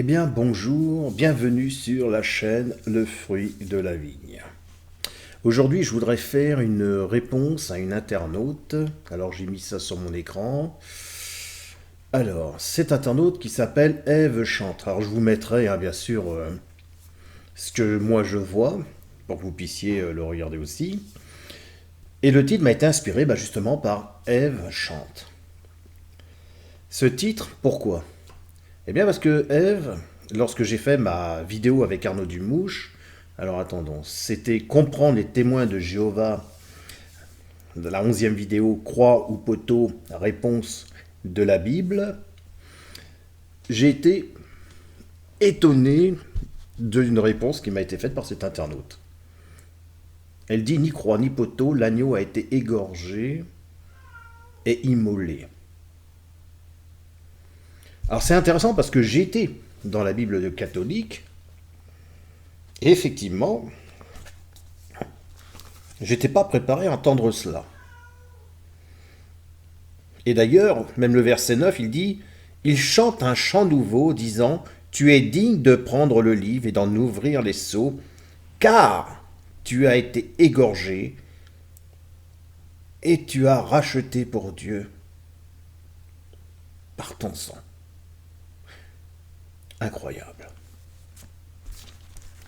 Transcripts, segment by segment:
Eh bien, bonjour, bienvenue sur la chaîne Le Fruit de la Vigne. Aujourd'hui, je voudrais faire une réponse à une internaute. Alors, j'ai mis ça sur mon écran. Alors, cet internaute qui s'appelle Ève Chante. Alors, je vous mettrai, bien sûr, ce que moi je vois, pour que vous puissiez le regarder aussi. Et le titre m'a été inspiré justement par Ève Chante. Ce titre, pourquoi? Eh bien parce que Ève, lorsque j'ai fait ma vidéo avec Arnaud Dumouche, alors attendons, c'était comprendre les témoins de Jéhovah, de la 11e vidéo, croix ou poteau, réponse de la Bible, j'ai été étonné d'une réponse qui m'a été faite par cet internaute. Elle dit ni croix ni poteau, l'agneau a été égorgé et immolé. Alors c'est intéressant parce que j'étais dans la Bible de catholique et effectivement, j'étais pas préparé à entendre cela. Et d'ailleurs, même le verset 9, il dit « Il chante un chant nouveau, disant « Tu es digne de prendre le livre et d'en ouvrir les sceaux, car tu as été égorgé et tu as racheté pour Dieu par ton sang. » Incroyable.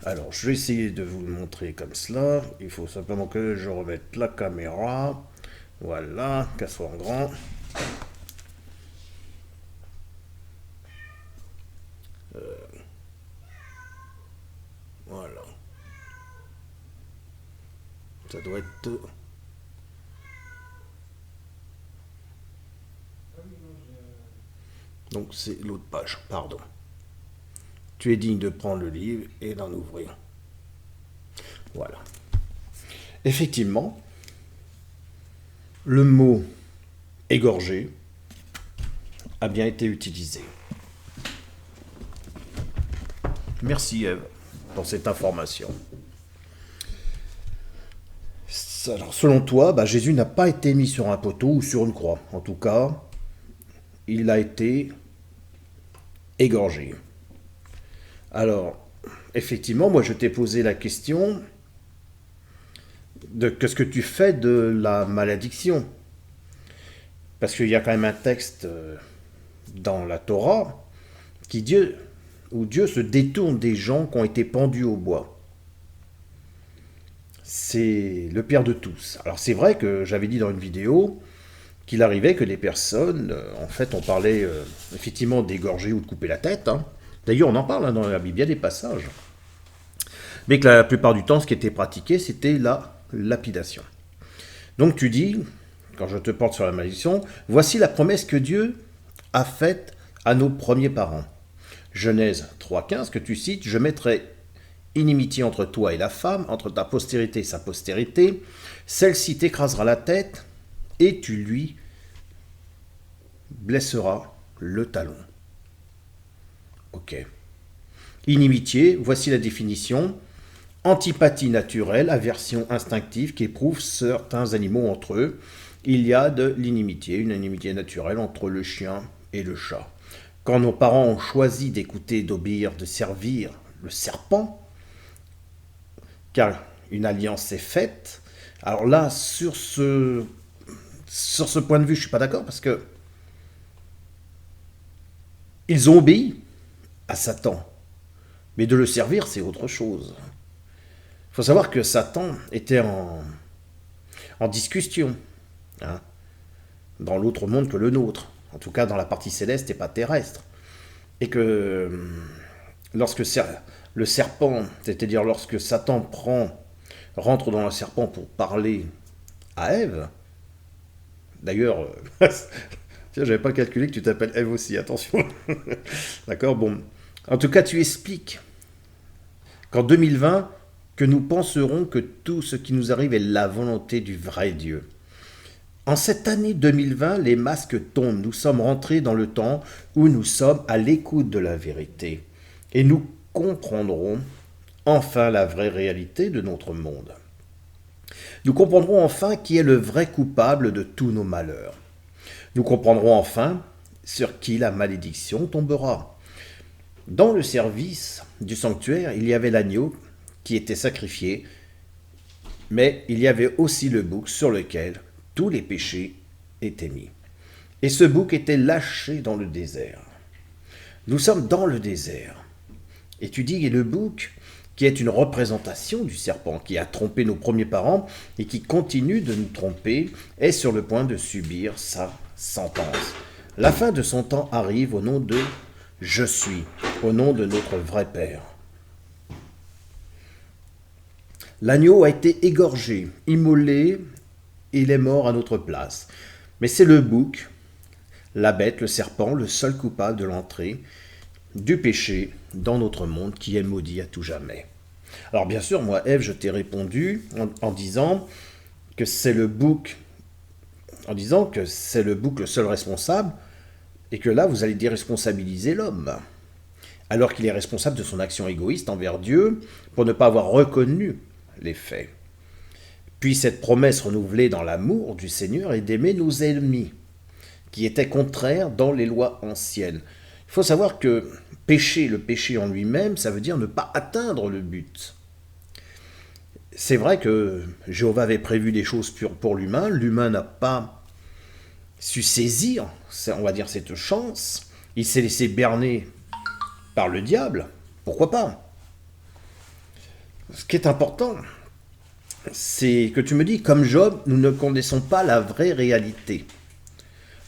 Alors, je vais essayer de vous le montrer comme cela. Il faut simplement que je remette la caméra. Voilà, qu'elle soit en grand. Voilà. Ça doit être... Donc, c'est l'autre page, pardon. Tu es digne de prendre le livre et d'en ouvrir. Voilà. Effectivement, le mot égorgé a bien été utilisé. Merci Ève pour cette information. Alors, selon toi, Jésus n'a pas été mis sur un poteau ou sur une croix. En tout cas, il a été égorgé. Alors, effectivement, moi je t'ai posé la question de qu'est-ce que tu fais de la malédiction. Parce qu'il y a quand même un texte dans la Torah où Dieu se détourne des gens qui ont été pendus au bois. C'est le pire de tous. Alors c'est vrai que j'avais dit dans une vidéo qu'il arrivait que les personnes, en fait on parlait effectivement d'égorger ou de couper la tête, hein. D'ailleurs, on en parle dans la Bible, il y a des passages. Mais que la plupart du temps, ce qui était pratiqué, c'était la lapidation. Donc tu dis, quand je te porte sur la malédiction, voici la promesse que Dieu a faite à nos premiers parents. Genèse 3,15, que tu cites, je mettrai inimitié entre toi et la femme, entre ta postérité et sa postérité, celle-ci t'écrasera la tête et tu lui blesseras le talon. Ok. Inimitié, voici la définition. Antipathie naturelle, aversion instinctive qui éprouve certains animaux entre eux. Il y a de l'inimitié, une inimitié naturelle entre le chien et le chat. Quand nos parents ont choisi d'écouter, d'obéir, de servir le serpent, car une alliance est faite, alors là, sur ce point de vue, je ne suis pas d'accord parce que ils ont obéi à Satan. Mais de le servir, c'est autre chose. Il faut savoir que Satan était en discussion, hein, dans l'autre monde que le nôtre. En tout cas, dans la partie céleste et pas terrestre. Et que lorsque le serpent, c'est-à-dire lorsque Satan rentre dans le serpent pour parler à Ève, d'ailleurs, tiens, j'avais pas calculé que tu t'appelles Ève aussi, attention. D'accord, bon. En tout cas, tu expliques qu'en 2020, que nous penserons que tout ce qui nous arrive est la volonté du vrai Dieu. En cette année 2020, les masques tombent. Nous sommes rentrés dans le temps où nous sommes à l'écoute de la vérité. Et nous comprendrons enfin la vraie réalité de notre monde. Nous comprendrons enfin qui est le vrai coupable de tous nos malheurs. Nous comprendrons enfin sur qui la malédiction tombera. Dans le service du sanctuaire, il y avait l'agneau qui était sacrifié, mais il y avait aussi le bouc sur lequel tous les péchés étaient mis. Et ce bouc était lâché dans le désert. Nous sommes dans le désert. Et tu dis, et le bouc, qui est une représentation du serpent, qui a trompé nos premiers parents et qui continue de nous tromper, est sur le point de subir sa sentence. La fin de son temps arrive au nom de « Je suis », au nom de notre vrai Père. L'agneau a été égorgé, immolé, et il est mort à notre place. Mais c'est le bouc, la bête, le serpent, le seul coupable de l'entrée du péché dans notre monde qui est maudit à tout jamais. Alors bien sûr, moi, Ève, je t'ai répondu en disant que c'est le bouc, le seul responsable, et que là, vous allez déresponsabiliser l'homme, alors qu'il est responsable de son action égoïste envers Dieu pour ne pas avoir reconnu les faits. Puis cette promesse renouvelée dans l'amour du Seigneur est d'aimer nos ennemis, qui étaient contraires dans les lois anciennes. Il faut savoir que le péché en lui-même, ça veut dire ne pas atteindre le but. C'est vrai que Jéhovah avait prévu des choses pour l'humain, l'humain n'a pas su saisir, on va dire, cette chance, il s'est laissé berner par le diable, pourquoi pas? Ce qui est important, c'est que tu me dis, comme Job, nous ne connaissons pas la vraie réalité.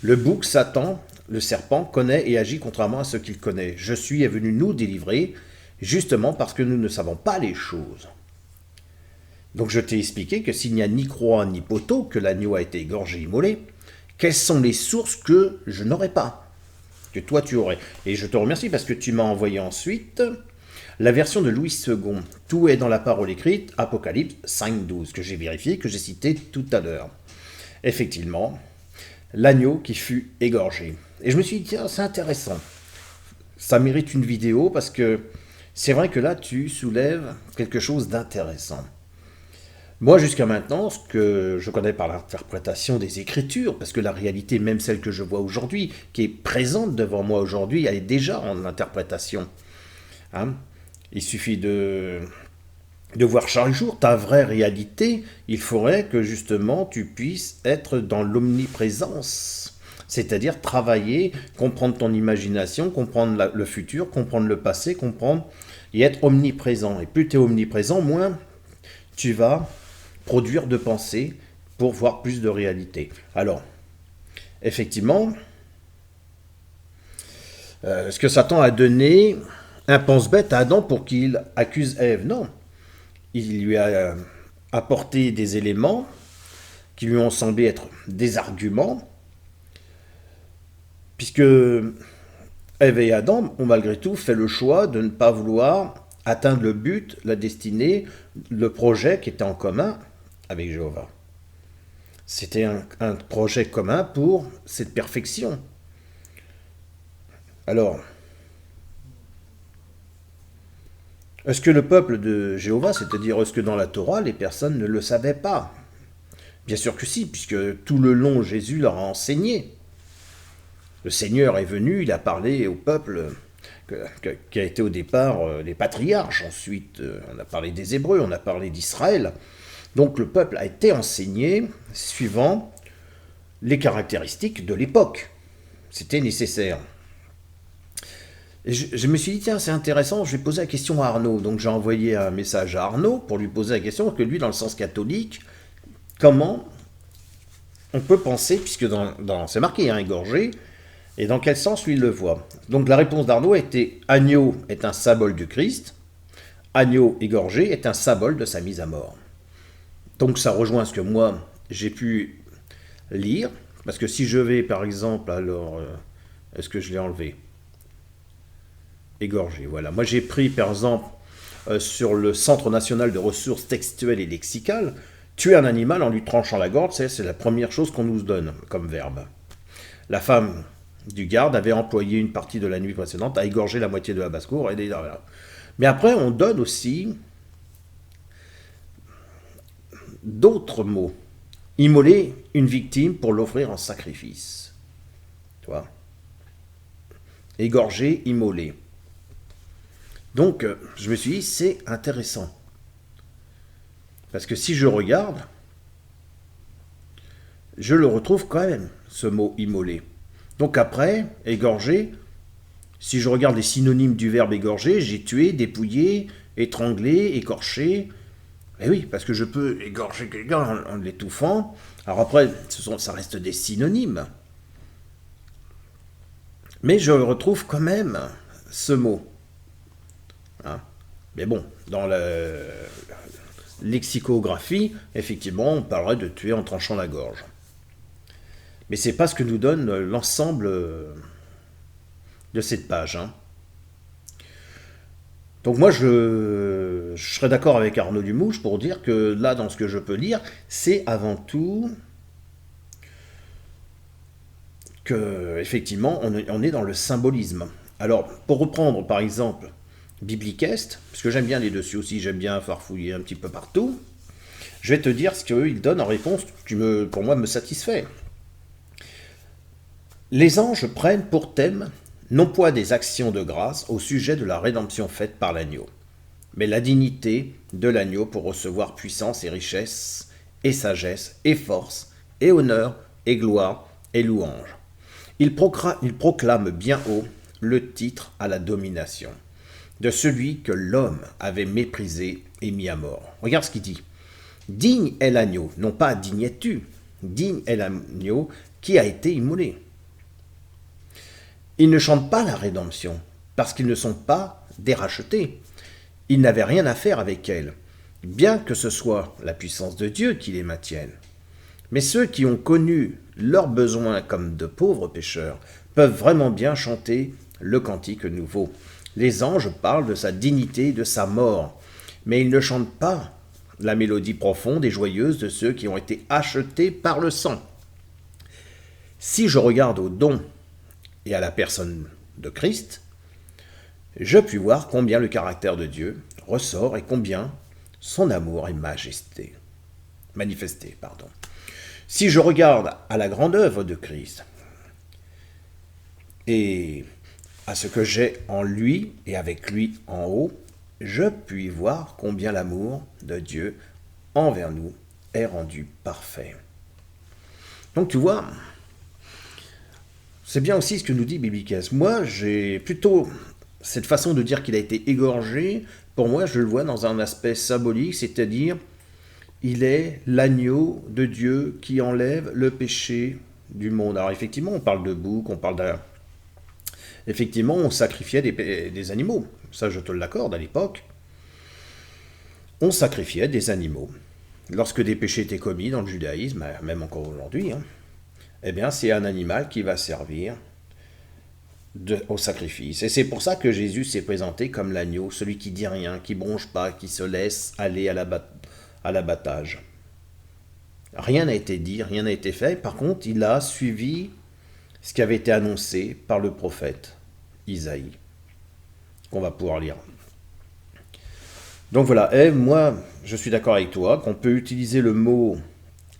Le bouc, Satan, le serpent, connaît et agit contrairement à ce qu'il connaît. Je suis est venu nous délivrer, justement parce que nous ne savons pas les choses. Donc je t'ai expliqué que s'il n'y a ni croix ni poteau, que l'agneau a été égorgé, immolé, quelles sont les sources que je n'aurais pas, que toi tu aurais. Et je te remercie parce que tu m'as envoyé ensuite la version de Louis II. Tout est dans la parole écrite, Apocalypse 5.12, que j'ai vérifié, que j'ai cité tout à l'heure. Effectivement, l'agneau qui fut égorgé. Et je me suis dit, tiens, c'est intéressant. Ça mérite une vidéo parce que c'est vrai que là, tu soulèves quelque chose d'intéressant. Moi, jusqu'à maintenant, ce que je connais par l'interprétation des Écritures, parce que la réalité, même celle que je vois aujourd'hui, qui est présente devant moi aujourd'hui, elle est déjà en interprétation. Hein? Il suffit de voir chaque jour ta vraie réalité. Il faudrait que justement tu puisses être dans l'omniprésence, c'est-à-dire travailler, comprendre ton imagination, comprendre le futur, comprendre le passé, comprendre et être omniprésent. Et plus tu es omniprésent, moins tu vas produire de pensées pour voir plus de réalité. Alors, effectivement, est-ce que Satan a donné un pense-bête à Adam pour qu'il accuse Ève? Non. Il lui a apporté des éléments qui lui ont semblé être des arguments, puisque Ève et Adam ont malgré tout fait le choix de ne pas vouloir atteindre le but, la destinée, le projet qui était en commun avec Jéhovah. C'était un projet commun pour cette perfection. Alors, est-ce que le peuple de Jéhovah, c'est-à-dire est-ce que dans la Torah, les personnes ne le savaient pas? Bien sûr que si, puisque tout le long, Jésus leur a enseigné. Le Seigneur est venu, il a parlé au peuple qui a été au départ les patriarches. Ensuite, on a parlé des Hébreux, on a parlé d'Israël. Donc le peuple a été enseigné suivant les caractéristiques de l'époque. C'était nécessaire. Et je me suis dit, tiens, c'est intéressant, je vais poser la question à Arnaud. Donc j'ai envoyé un message à Arnaud pour lui poser la question, que lui, dans le sens catholique, comment on peut penser, puisque c'est marqué, hein, égorgé, et dans quel sens lui il le voit. Donc la réponse d'Arnaud était, agneau est un symbole du Christ, agneau égorgé est un symbole de sa mise à mort. Donc ça rejoint ce que moi, j'ai pu lire, parce que si je vais, par exemple, alors, est-ce que je l'ai enlevé? Égorgé, voilà. Moi j'ai pris, par exemple, sur le Centre national de ressources textuelles et lexicales, tuer un animal en lui tranchant la gorge, c'est la première chose qu'on nous donne comme verbe. La femme du garde avait employé une partie de la nuit précédente à égorger la moitié de la basse-cour. Mais après, on donne aussi d'autres mots. Immoler une victime pour l'offrir en sacrifice. Tu vois? Égorger, immoler. Donc, je me suis dit, c'est intéressant. Parce que si je regarde, je le retrouve quand même, ce mot immolé. Donc après, égorger, si je regarde les synonymes du verbe égorger, j'ai tué, dépouillé, étranglé, écorché. Eh oui, parce que je peux égorger quelqu'un en l'étouffant. Alors après, ça reste des synonymes. Mais je retrouve quand même ce mot. Hein. Mais bon, dans la lexicographie, effectivement, on parlerait de tuer en tranchant la gorge. Mais c'est pas ce que nous donne l'ensemble de cette page. Hein. Donc moi, je serais d'accord avec Arnaud Dumouche pour dire que là, dans ce que je peux lire, c'est avant tout que, effectivement, on est dans le symbolisme. Alors, pour reprendre, par exemple, Bibliquest, parce que j'aime bien les dessus aussi, j'aime bien farfouiller un petit peu partout, je vais te dire ce qu'eux, ils donnent en réponse qui, pour moi, me satisfait. Les anges prennent pour thème non point des actions de grâce au sujet de la rédemption faite par l'agneau, mais la dignité de l'agneau pour recevoir puissance et richesse, et sagesse, et force, et honneur, et gloire, et louange. Il proclame bien haut le titre à la domination de celui que l'homme avait méprisé et mis à mort. Regarde ce qu'il dit. Digne est l'agneau, non pas digne es-tu, digne est l'agneau qui a été immolé. Ils ne chantent pas la rédemption, parce qu'ils ne sont pas des rachetés. Ils n'avaient rien à faire avec elle, bien que ce soit la puissance de Dieu qui les maintienne. Mais ceux qui ont connu leurs besoins comme de pauvres pécheurs peuvent vraiment bien chanter le cantique nouveau. Les anges parlent de sa dignité et de sa mort, mais ils ne chantent pas la mélodie profonde et joyeuse de ceux qui ont été achetés par le sang. Si je regarde au don et à la personne de Christ, je puis voir combien le caractère de Dieu ressort et combien son amour est manifesté. Si je regarde à la grande œuvre de Christ et à ce que j'ai en lui et avec lui en haut, je puis voir combien l'amour de Dieu envers nous est rendu parfait. Donc tu vois, c'est bien aussi ce que nous dit Bibliquest. Moi, j'ai plutôt cette façon de dire qu'il a été égorgé. Pour moi, je le vois dans un aspect symbolique, c'est-à-dire il est l'agneau de Dieu qui enlève le péché du monde. Alors effectivement, on parle de bouc, on parle d'un... Effectivement, on sacrifiait des animaux. Ça, je te l'accorde à l'époque. On sacrifiait des animaux. Lorsque des péchés étaient commis dans le judaïsme, même encore aujourd'hui, eh bien, c'est un animal qui va servir au sacrifice. Et c'est pour ça que Jésus s'est présenté comme l'agneau, celui qui dit rien, qui bronche pas, qui se laisse aller à l'abattage. Rien n'a été dit, rien n'a été fait. Par contre, il a suivi ce qui avait été annoncé par le prophète Isaïe, qu'on va pouvoir lire. Donc voilà, et moi, je suis d'accord avec toi qu'on peut utiliser le mot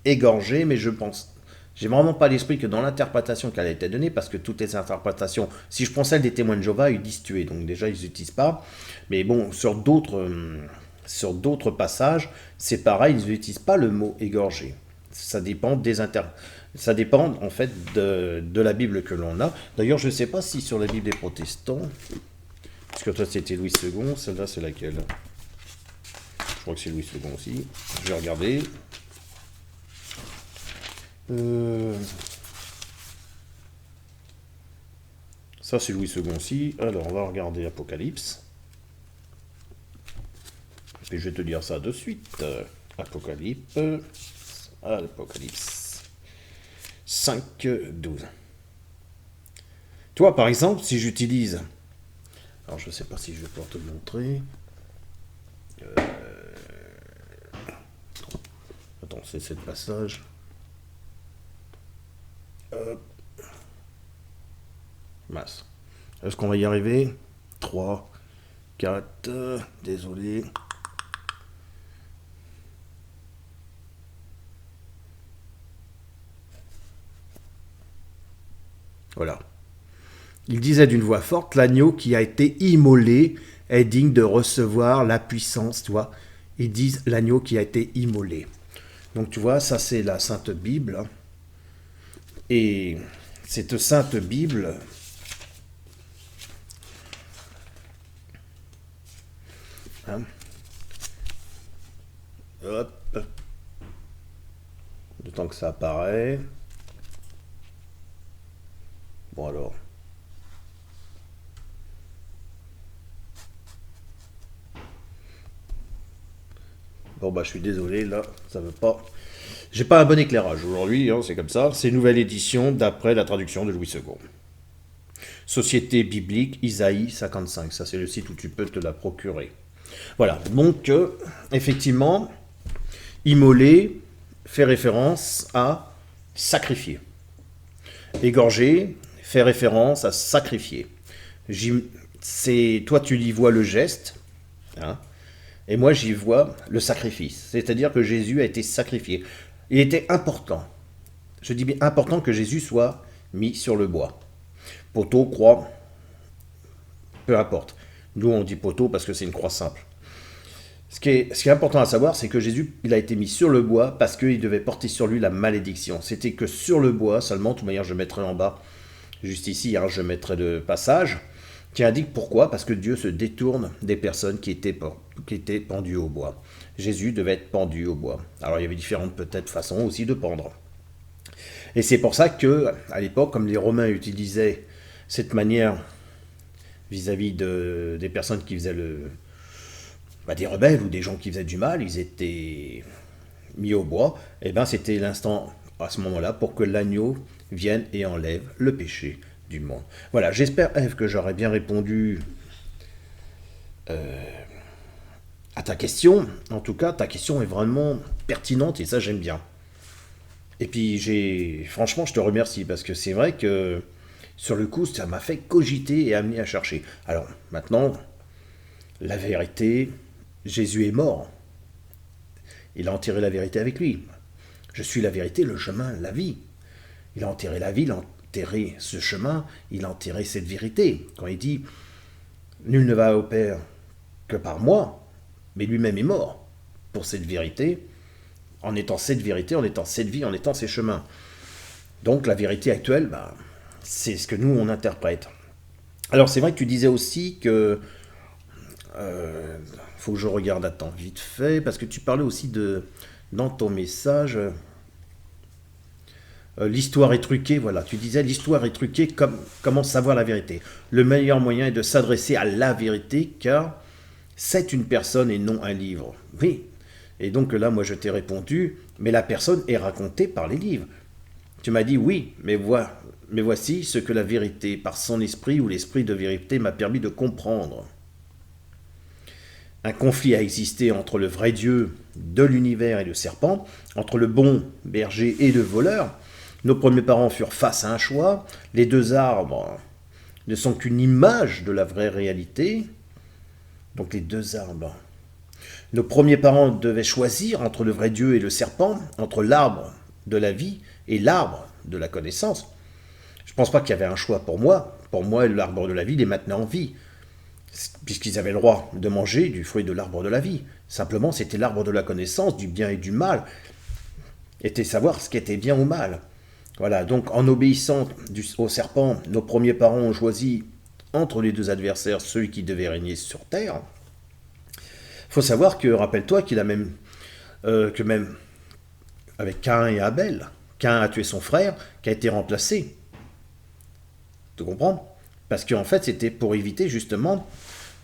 égorgé, mais je pense, j'ai vraiment pas l'esprit que dans l'interprétation qu'elle a été donnée, parce que toutes les interprétations, si je prends celle des témoins de Jéhovah, ils disent tuer, donc déjà ils n'utilisent pas, mais bon, sur d'autres passages, c'est pareil, ils n'utilisent pas le mot égorgé. Ça dépend ça dépend en fait de la Bible que l'on a. D'ailleurs, je ne sais pas si sur la Bible des protestants, parce que toi c'était Louis II, celle-là c'est laquelle? Je crois que c'est Louis II aussi. Je vais regarder. Ça c'est Louis II aussi. Alors on va regarder Apocalypse. Et je vais te dire ça de suite. Apocalypse 5, 12. Toi par exemple, si j'utilise... Alors je ne sais pas si je vais pouvoir te le montrer. Attends, c'est le passage. Mince. Est-ce qu'on va y arriver? 3, 4, désolé. Voilà. Il disait d'une voix forte, l'agneau qui a été immolé est digne de recevoir la puissance, tu vois. Ils disent l'agneau qui a été immolé. Donc tu vois, ça c'est la Sainte Bible. Et cette Sainte Bible, hein, hop, le temps que ça apparaît. Bon alors. Bon bah je suis désolé, là, ça veut pas. J'ai pas un bon éclairage aujourd'hui, hein, c'est comme ça. C'est une nouvelle édition d'après la traduction de Louis II. Société biblique, Isaïe 55. Ça c'est le site où tu peux te la procurer. Voilà, donc effectivement, immoler fait référence à sacrifier. Égorger fait référence à sacrifier. Toi tu y vois le geste, hein, et moi j'y vois le sacrifice. C'est-à-dire que Jésus a été sacrifié. Il était important, je dis bien important, que Jésus soit mis sur le bois. Poteau, croix, peu importe. Nous on dit poteau parce que c'est une croix simple. Ce qui est important à savoir, c'est que Jésus, il a été mis sur le bois parce qu'il devait porter sur lui la malédiction. C'était que sur le bois seulement, de toute manière je mettrai en bas, juste ici, hein, je mettrai le passage, qui indique pourquoi, parce que Dieu se détourne des personnes qui étaient pendues au bois. Jésus devait être pendu au bois. Alors il y avait différentes peut-être façons aussi de pendre. Et c'est pour ça que, à l'époque, comme les Romains utilisaient cette manière vis-à-vis des personnes qui faisaient des rebelles ou des gens qui faisaient du mal, ils étaient mis au bois, et bien c'était l'instant à ce moment-là pour que l'agneau vienne et enlève le péché du monde. Voilà, j'espère, Ève, que j'aurais bien répondu à ta question. En tout cas, ta question est vraiment pertinente et ça j'aime bien. Et puis franchement, je te remercie parce que c'est vrai que sur le coup, ça m'a fait cogiter et amener à chercher. Alors maintenant, la vérité, Jésus est mort. Il a enterré la vérité avec lui. Je suis la vérité, le chemin, la vie. Il a enterré la vie, il a enterré ce chemin, il a enterré cette vérité. Quand il dit « Nul ne va au Père que par moi », mais lui-même est mort pour cette vérité, en étant cette vérité, en étant cette vie, en étant ces chemins. Donc la vérité actuelle, c'est ce que nous, on interprète. Alors c'est vrai que tu disais aussi que... faut que je regarde, attends, vite fait, parce que tu parlais aussi dans ton message... l'histoire est truquée, voilà, tu disais l'histoire est truquée, comment savoir la vérité. Le meilleur moyen est de s'adresser à la vérité, car c'est une personne et non un livre. Oui, et donc là, moi je t'ai répondu, mais la personne est racontée par les livres. Tu m'as dit oui, mais voici ce que la vérité, par son esprit ou l'esprit de vérité, m'a permis de comprendre. Un conflit a existé entre le vrai Dieu de l'univers et le serpent, entre le bon berger et le voleur. Nos premiers parents furent face à un choix. Les deux arbres ne sont qu'une image de la vraie réalité. Donc les deux arbres. Nos premiers parents devaient choisir entre le vrai Dieu et le serpent, entre l'arbre de la vie et l'arbre de la connaissance. Je ne pense pas qu'il y avait un choix pour moi. Pour moi, l'arbre de la vie, il est maintenant en vie, puisqu'ils avaient le droit de manger du fruit de l'arbre de la vie. Simplement, c'était l'arbre de la connaissance, du bien et du mal, était savoir ce qui était bien ou mal. Voilà, donc en obéissant au serpent, nos premiers parents ont choisi entre les deux adversaires celui qui devait régner sur terre. Il faut savoir que, rappelle-toi qu'il a même, que même avec Caïn et Abel, Caïn a tué son frère, qui a été remplacé. Tu comprends? Parce qu'en fait, c'était pour éviter justement,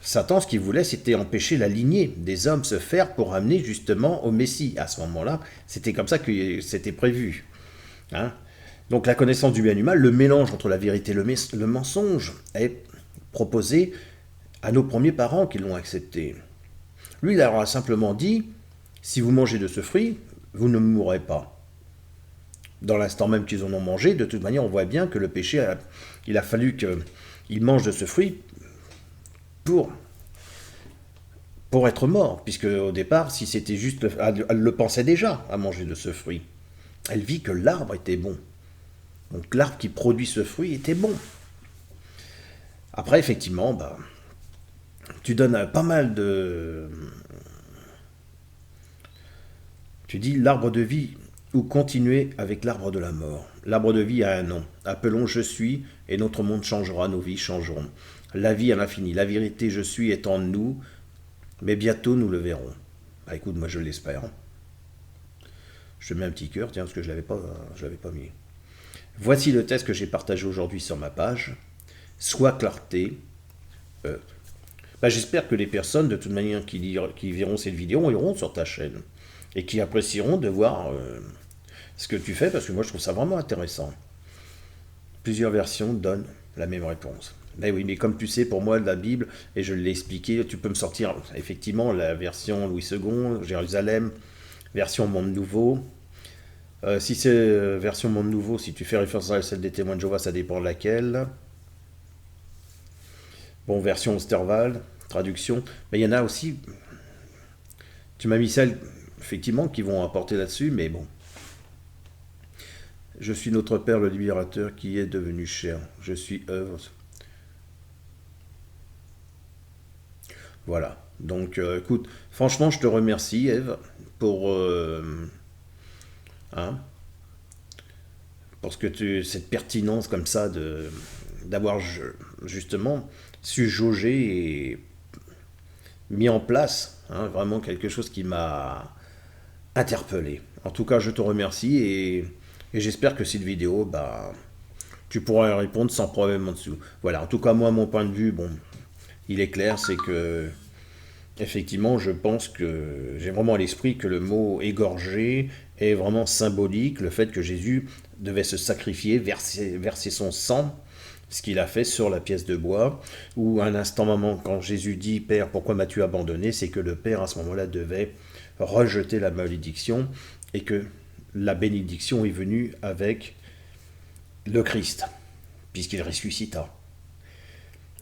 Satan, ce qu'il voulait, c'était empêcher la lignée des hommes se faire pour amener justement au Messie. À ce moment-là, c'était comme ça que c'était prévu. Hein? Donc la connaissance du bien et du mal, le mélange entre la vérité et le mensonge, est proposé à nos premiers parents qui l'ont accepté. Lui, il leur a simplement dit, si vous mangez de ce fruit, vous ne mourrez pas. Dans l'instant même qu'ils en ont mangé, de toute manière, on voit bien que le péché, il a fallu qu'ils mangent de ce fruit pour être mort, puisque au départ, si c'était juste, elle le pensait déjà à manger de ce fruit. Elle vit que l'arbre était bon. Donc l'arbre qui produit ce fruit était bon. Après, effectivement, tu donnes pas mal de... Tu dis l'arbre de vie ou continuer avec l'arbre de la mort. L'arbre de vie a un nom. Appelons je suis et notre monde changera, nos vies changeront. La vie à l'infini, la vérité je suis est en nous, mais bientôt nous le verrons. Bah écoute, moi je l'espère. Je te mets un petit cœur, tiens, parce que je l'avais pas mis. Voici le test que j'ai partagé aujourd'hui sur ma page. Sois clarté. euh, J'espère que les personnes, de toute manière, qui verront cette vidéo, iront sur ta chaîne et qui apprécieront de voir ce que tu fais, parce que moi je trouve ça vraiment intéressant. Plusieurs versions donnent la même réponse. Ben oui, mais comme tu sais, pour moi, la Bible, et je l'ai expliqué, tu peux me sortir effectivement la version Louis II, Jérusalem, version Monde Nouveau. Si c'est version Monde Nouveau, si tu fais référence à celle des témoins de Jéhovah, ça dépend de laquelle. Bon, version Osterwald, traduction. Mais il y en a aussi, tu m'as mis celles, effectivement, qui vont apporter là-dessus, mais bon. Je suis notre Père le libérateur qui est devenu chair. Je suis œuvre. Voilà. Donc, écoute, franchement, je te remercie, Eve, pour, hein, parce que cette pertinence comme ça d'avoir justement su jauger et mis en place, hein, vraiment quelque chose qui m'a interpellé. En tout cas, je te remercie et j'espère que cette vidéo, bah, tu pourras y répondre sans problème en dessous. Voilà, en tout cas, moi, mon point de vue, bon, il est clair, c'est que effectivement, je pense que j'ai vraiment à l'esprit que le mot égorger est vraiment symbolique, le fait que Jésus devait se sacrifier, verser son sang, ce qu'il a fait sur la pièce de bois, ou un instant moment, quand Jésus dit Père, pourquoi m'as-tu abandonné, c'est que le Père à ce moment-là devait rejeter la malédiction et que la bénédiction est venue avec le Christ, puisqu'il ressuscita.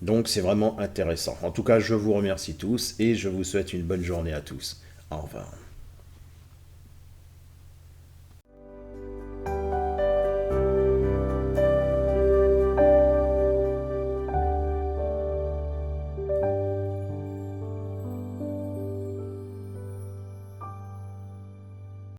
Donc c'est vraiment intéressant. En tout cas, je vous remercie tous et je vous souhaite une bonne journée à tous. Au revoir.